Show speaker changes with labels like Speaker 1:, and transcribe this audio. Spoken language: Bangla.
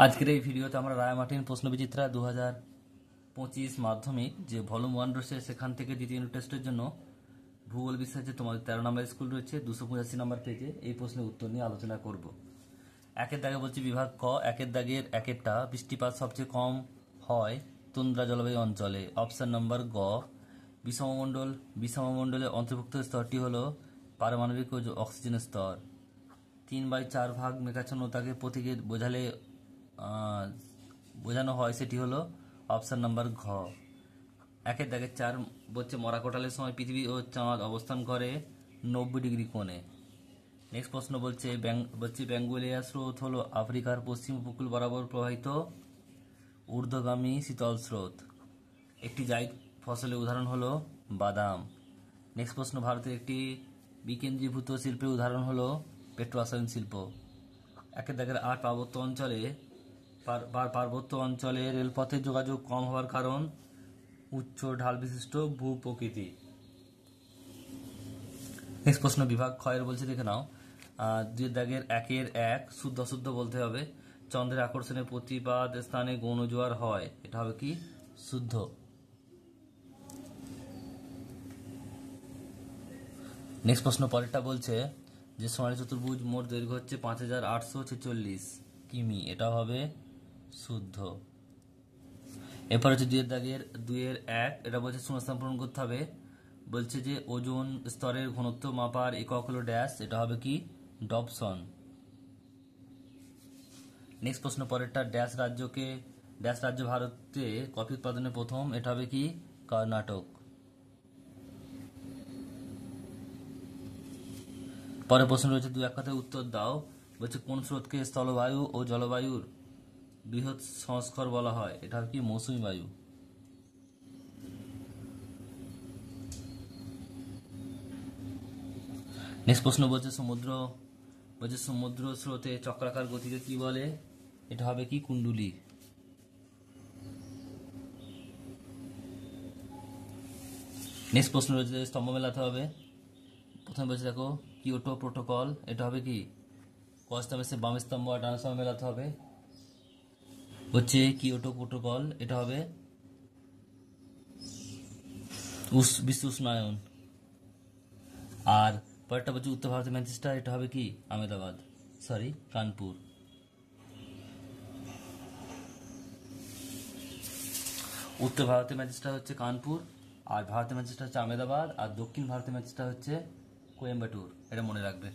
Speaker 1: আজকের এই ভিডিওতে আমরা রায়মার্টিন প্রশ্নবিচিত্রা 2025 মাধ্যমিক যে ভলিউম 1 রয়েছে সেখান থেকে দ্বিতীয় ইউনিট টেস্টের জন্য ভূগোল বিষয়ে যে তোমাদের 13 নম্বর স্কুল রয়েছে 285 নম্বর পেজে এই প্রশ্নের উত্তর নিয়ে আলোচনা করব। একের দাগে বলছি বিভাগ ক, একের দাগের একেরটা বৃষ্টিপাত সবচেয়ে কম হয় তুন্দ্রা জলবায়ু অঞ্চলে। অপশন নম্বর গ। বিষমমণ্ডলে অন্তর্ভুক্ত স্তরটি হলো পারমাণবিক ও অক্সিজেনের স্তর। 3/4 ভাগ মেঘাচ্ছন্নতাকে প্রতীকে বোঝানো হয়, সেটি হলো অপশন নাম্বার ঘ। একের দাগের 4 বলছে মরাকোটালের সময় পৃথিবী ও চাঁদ অবস্থান করে 90 ডিগ্রি কোণে। নেক্সট প্রশ্ন বলছে বেঙ্গোলিয়া স্রোত হলো আফ্রিকার পশ্চিম উপকূল বরাবর প্রবাহিত ঊর্ধ্বগামী শীতল স্রোত। একটি জায়িদ ফসলের উদাহরণ হলো বাদাম। নেক্সট প্রশ্ন ভারতের একটি বিকেন্দ্রীভূত শিল্পের উদাহরণ হলো পেট্রোরসায়ন শিল্প। একের দাগের 8 পার্বত্য অঞ্চলে রেলপথের যোগাযোগ কম হওয়ার কারণ উচ্চ ঢাল বিশিষ্ট ভূপ্রকৃতি। নেক্সট প্রশ্ন বিভাগ খ এর বলছে, দেখে নাও। 2 দাগের 1 শুদ্ধ অশুদ্ধ বলতে হবে। চন্দ্রের আকর্ষণে প্রতিপাদ স্থানে গৌণ জোয়ার হয়, এটা হবে কি শুদ্ধ। নেক্সট প্রশ্ন পরেরটা বলছে যে সোনালী চতুর্ভুজ মোট দৈর্ঘ্য হচ্ছে 5846 কিমি, এটা হবে শুদ্ধ। এরপর হচ্ছে 2 দাগের 2-1, এটা বলছে শূন্যস্থান পূরণ করতে হবে। বলছে যে ওজোন স্তরের ঘনত্ব মাপার একক হলো ড্যাশ, এটা হবে কি ডবসন। নেক্সট প্রশ্ন পরেরটা ড্যাশ রাজ্য ভারতে কফি উৎপাদনে প্রথম, এটা হবে কি কর্ণাটক। পরের প্রশ্ন রয়েছে 2-1 কথায় উত্তর দাও। বলছে কোন স্রোতকে স্থলবায়ু ও জলবায়ুর বৃহৎ সংস্কর বলা হয়, এটা কি মৌসুমী বায়ু। নেক্সট প্রশ্ন বলছে সমুদ্র স্রোতে চক্রাকার গতিকে কি বলে, এটা হবে কি কুণ্ডলী। নেক্সট প্রশ্ন রয়েছে স্তম্ভ মেলাতে হবে। প্রথমে বলছে দেখো কিয়োটো প্রোটোকল, এটা হবে কি ক স্তম্ভে বাম স্তম্ভ আর ডান স্তম্ভ মেলাতে হবে। হচ্ছে কিয়োটো প্রোটোকল, এটা হবে বিশ্ব উষ্ণায়ন। আর পরেরটা বলছে উত্তর ভারতের ম্যানচেস্টার, এটা হবে কি কানপুর। উত্তর ভারতের ম্যানচেস্টার হচ্ছে কানপুর, আর ভারতের ম্যানচেস্টার হচ্ছে আহমেদাবাদ, আর দক্ষিণ ভারতের ম্যানচেস্টার হচ্ছে কোয়েম্বাটুর, এটা মনে রাখবে।